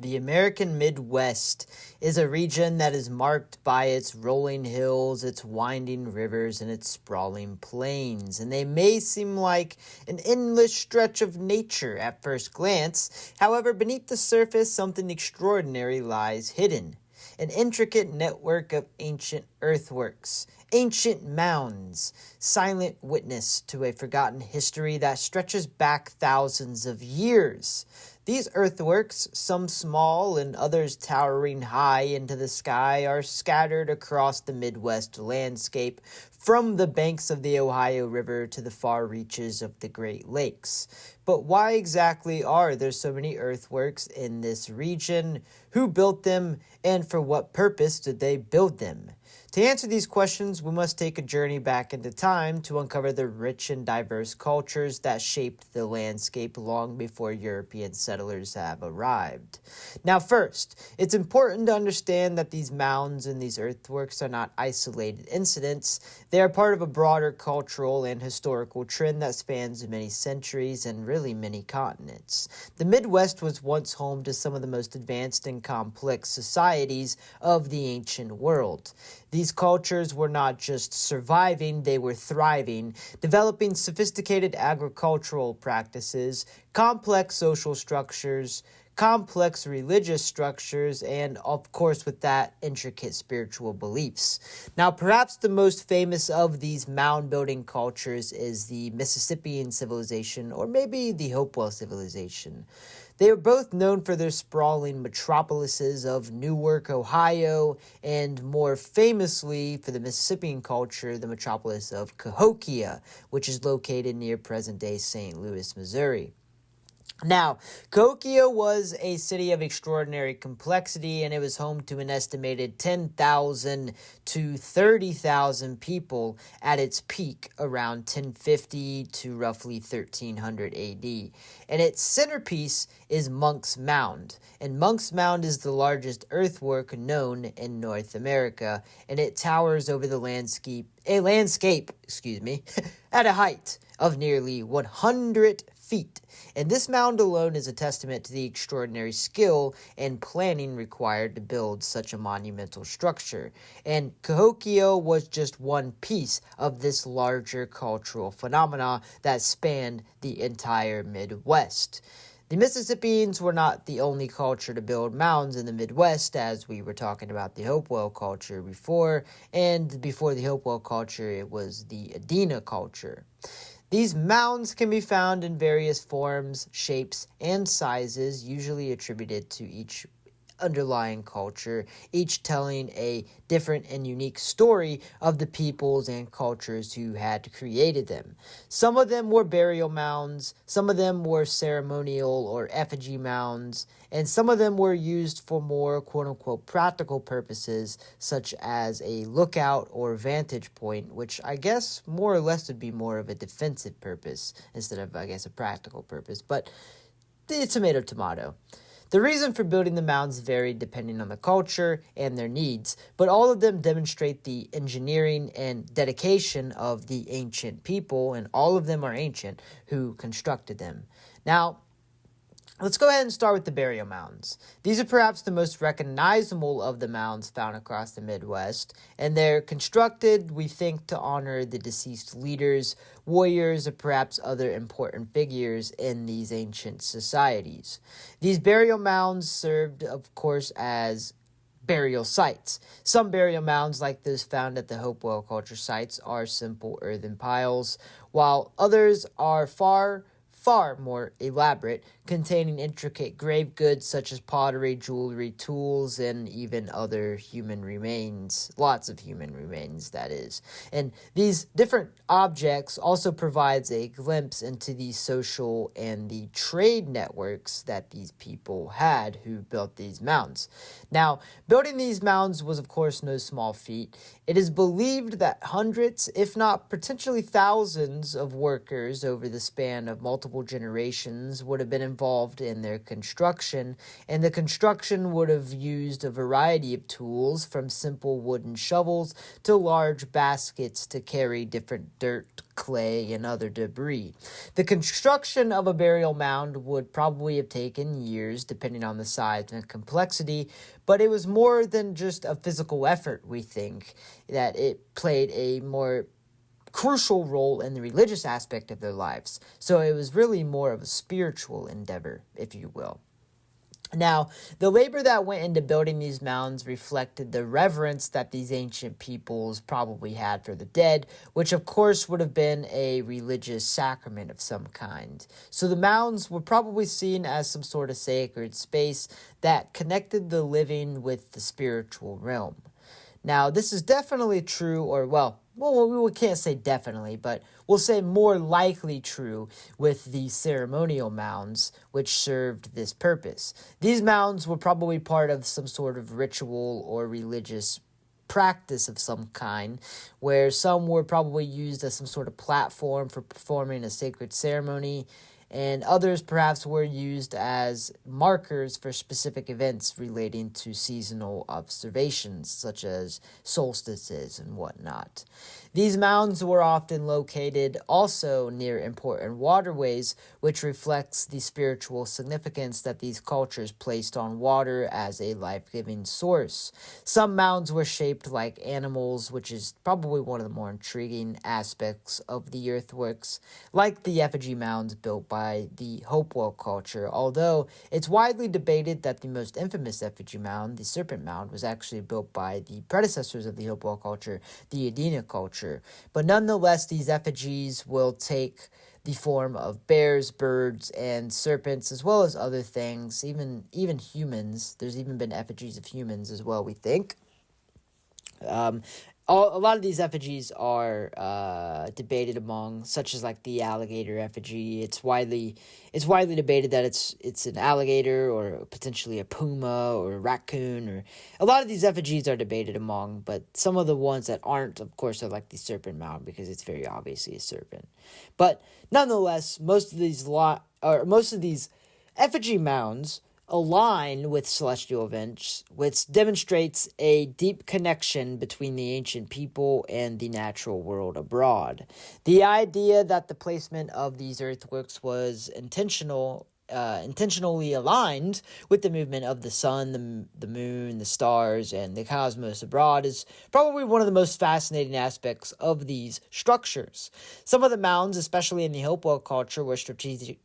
The American Midwest is a region that is marked by its rolling hills, its winding rivers, and its sprawling plains. And they may seem like an endless stretch of nature at first glance. However, beneath the surface, something extraordinary lies hidden. An intricate network of ancient earthworks, ancient mounds, silent witness to a forgotten history that stretches back thousands of years. These earthworks, some small and others towering high into the sky, are scattered across the Midwest landscape, from the banks of the Ohio River to the far reaches of the Great Lakes. But why exactly are there so many earthworks in this region? Who built them, and for what purpose did they build them? To answer these questions, we must take a journey back into time to uncover the rich and diverse cultures that shaped the landscape long before European settlers have arrived. Now first, it's important to understand that these mounds and these earthworks are not isolated incidents. They are part of a broader cultural and historical trend that spans many centuries and really many continents. The Midwest was once home to some of the most advanced and complex societies of the ancient world. These cultures were not just surviving, they were thriving, developing sophisticated agricultural practices, complex social structures, complex religious structures, and of course with that, intricate spiritual beliefs. Now, perhaps the most famous of these mound-building cultures is the Mississippian civilization, or maybe the Hopewell civilization. They are both known for their sprawling metropolises of Newark, Ohio, and more famously for the Mississippian culture, the metropolis of Cahokia, which is located near present-day St. Louis, Missouri. Now, Cahokia was a city of extraordinary complexity, and it was home to an estimated 10,000 to 30,000 people at its peak around 1050 to roughly 1300 AD. And its centerpiece is Monk's Mound. And Monk's Mound is the largest earthwork known in North America, and it towers over the landscape at a height of nearly 100 feet. And this mound alone is a testament to the extraordinary skill and planning required to build such a monumental structure. And Cahokia was just one piece of this larger cultural phenomena that spanned the entire Midwest. The Mississippians were not the only culture to build mounds in the Midwest, as we were talking about the Hopewell culture before, and before the Hopewell culture, it was the Adena culture. These mounds can be found in various forms, shapes, and sizes, usually attributed to each underlying culture, each telling a different and unique story of the peoples and cultures who had created them. Some of them were burial mounds, some of them were ceremonial or effigy mounds, and some of them were used for more quote-unquote practical purposes, such as a lookout or vantage point, which I guess more or less would be more of a defensive purpose instead of, I guess, a practical purpose, but tomato, tomato. The reason for building the mounds varied depending on the culture and their needs, but all of them demonstrate the engineering and dedication of the ancient people, and all of them are ancient, who constructed them. Now, let's go ahead and start with the burial mounds. These are perhaps the most recognizable of the mounds found across the Midwest, and they're constructed, we think, to honor the deceased leaders, warriors, or perhaps other important figures in these ancient societies. These burial mounds served, of course, as burial sites. Some burial mounds, like those found at the Hopewell culture sites, are simple earthen piles, while others are far more elaborate, containing intricate grave goods such as pottery, jewelry, tools, and even other human remains. Lots of human remains, that is. And these different objects also provides a glimpse into the social and the trade networks that these people had who built these mounds. Now, building these mounds was, of course, no small feat. It is believed that hundreds, if not potentially thousands, of workers over the span of multiple generations would have been involved involved in their construction, and the construction would have used a variety of tools from simple wooden shovels to large baskets to carry different dirt, clay, and other debris. The construction of a burial mound would probably have taken years, depending on the size and complexity, but it was more than just a physical effort, we think, that it played a more crucial role in the religious aspect of their lives. So it was really more of a spiritual endeavor, if you will. Now, the labor that went into building these mounds reflected the reverence that these ancient peoples probably had for the dead, which of course would have been a religious sacrament of some kind. So the mounds were probably seen as some sort of sacred space that connected the living with the spiritual realm. Now, this is definitely true, or we can't say definitely, but we'll say more likely true with the ceremonial mounds, which served this purpose. These mounds were probably part of some sort of ritual or religious practice of some kind, where some were probably used as some sort of platform for performing a sacred ceremony, and others perhaps were used as markers for specific events relating to seasonal observations, such as solstices and whatnot. These mounds were often located also near important waterways, which reflects the spiritual significance that these cultures placed on water as a life-giving source. Some mounds were shaped like animals, which is probably one of the more intriguing aspects of the earthworks, like the effigy mounds built by the Hopewell culture, although it's widely debated that the most infamous effigy mound, the Serpent Mound, was actually built by the predecessors of the Hopewell culture, the Adena culture. But nonetheless, these effigies will take the form of bears, birds, and serpents, as well as other things, even humans. There's even been effigies of humans as well, we think. A lot of these effigies are debated among, such as like the alligator effigy. It's widely debated that it's an alligator or potentially a puma or a raccoon. Or a lot of these effigies are debated among, but some of the ones that aren't, of course, are like the serpent mound because it's very obviously a serpent. But nonetheless, most of these effigy mounds align with celestial events, which demonstrates a deep connection between the ancient people and the natural world abroad. The idea that the placement of these earthworks was intentionally aligned with the movement of the sun, the moon, the stars, and the cosmos abroad is probably one of the most fascinating aspects of these structures. Some of the mounds, especially in the Hopewell culture, were strategically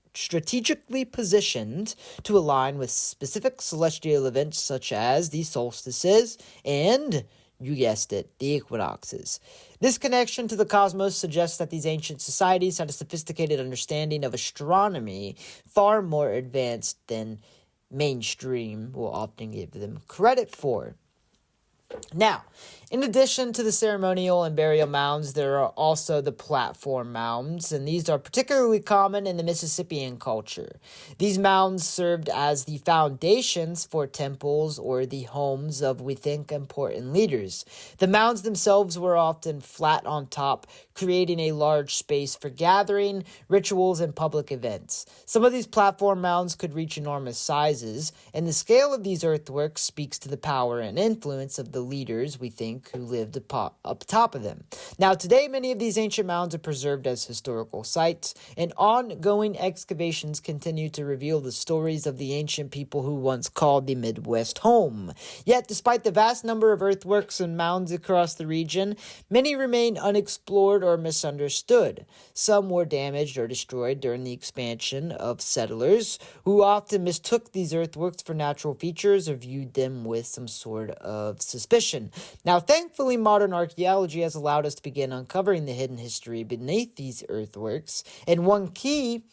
positioned to align with specific celestial events such as the solstices and, you guessed it, the equinoxes. This connection to the cosmos suggests that these ancient societies had a sophisticated understanding of astronomy far more advanced than mainstream will often give them credit for. Now, in addition to the ceremonial and burial mounds, there are also the platform mounds, and these are particularly common in the Mississippian culture. These mounds served as the foundations for temples or the homes of, we think, important leaders. The mounds themselves were often flat on top, creating a large space for gathering, rituals, and public events. Some of these platform mounds could reach enormous sizes, and the scale of these earthworks speaks to the power and influence of the leaders, we think, who lived up top of them. Now, today, many of these ancient mounds are preserved as historical sites, and ongoing excavations continue to reveal the stories of the ancient people who once called the Midwest home. Yet, despite the vast number of earthworks and mounds across the region, many remain unexplored or misunderstood. Some were damaged or destroyed during the expansion of settlers, who often mistook these earthworks for natural features or viewed them with some sort of suspicion. Now, thankfully, modern archaeology has allowed us to begin uncovering the hidden history beneath these earthworks, and one key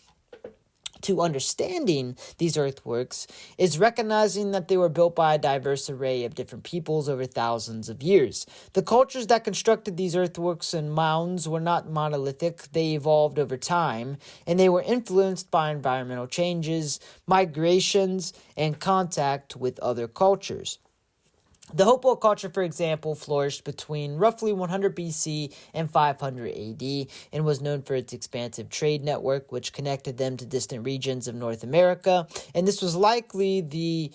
to understanding these earthworks is recognizing that they were built by a diverse array of different peoples over thousands of years. The cultures that constructed these earthworks and mounds were not monolithic. They evolved over time, and they were influenced by environmental changes, migrations, and contact with other cultures. The Hopewell culture, for example, flourished between roughly 100 BC and 500 AD and was known for its expansive trade network, which connected them to distant regions of North America. And this was likely the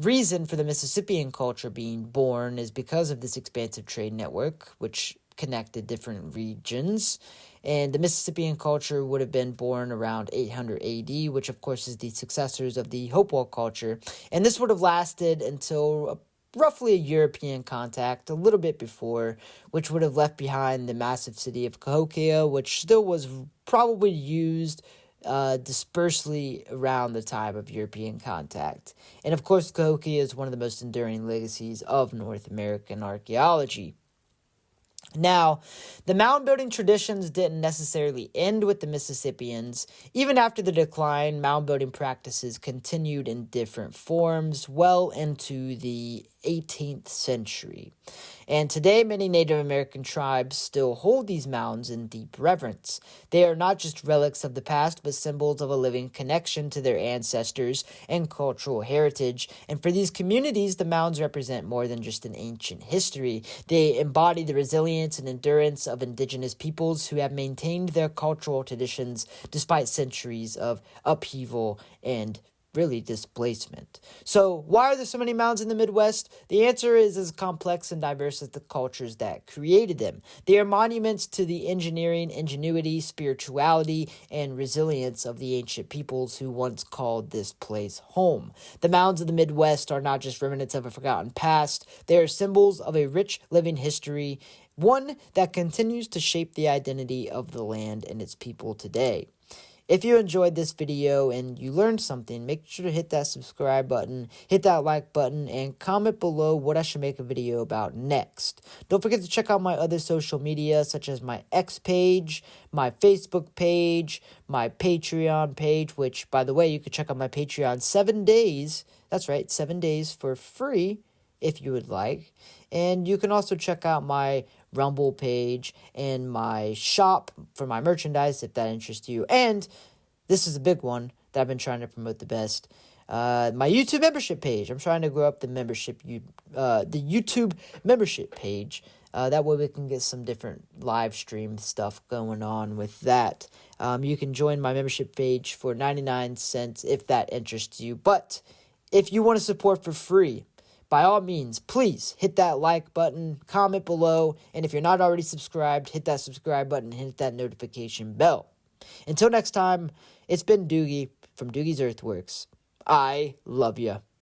reason for the Mississippian culture being born, is because of this expansive trade network, which connected different regions. And the Mississippian culture would have been born around 800 AD, which of course is the successors of the Hopewell culture. And this would have lasted until roughly a European contact, a little bit before, which would have left behind the massive city of Cahokia, which still was probably used dispersely around the time of European contact. And of course, Cahokia is one of the most enduring legacies of North American archaeology. Now, the mound building traditions didn't necessarily end with the Mississippians. Even after the decline, mound building practices continued in different forms well into the 18th century. And today, many Native American tribes still hold these mounds in deep reverence. They are not just relics of the past, but symbols of a living connection to their ancestors and cultural heritage. And for these communities, the mounds represent more than just an ancient history. They embody the resilience and endurance of indigenous peoples who have maintained their cultural traditions despite centuries of upheaval and really displacement. So why are there so many mounds in the Midwest? The answer is as complex and diverse as the cultures that created them. They are monuments to the engineering, ingenuity, spirituality, and resilience of the ancient peoples who once called this place home. The mounds of the Midwest are not just remnants of a forgotten past. They are symbols of a rich living history, one that continues to shape the identity of the land and its people today. If you enjoyed this video and you learned something, make sure to hit that subscribe button, hit that like button, and comment below what I should make a video about next. Don't forget to check out my other social media, such as my X page, my Facebook page, my Patreon page, which, by the way, you can check out my Patreon 7 days. That's right, 7 days for free, if you would like. And you can also check out my Rumble page and my shop for my merchandise if that interests you. And this is a big one that I've been trying to promote the best. My YouTube membership page. I'm trying to grow up the YouTube membership page. That way we can get some different live stream stuff going on with that. You can join my membership page for 99 cents if that interests you. But if you want to support for free, by all means, please hit that like button, comment below, and if you're not already subscribed, hit that subscribe button and hit that notification bell. Until next time, it's been Doogie from Doogie's Earthworks. I love ya.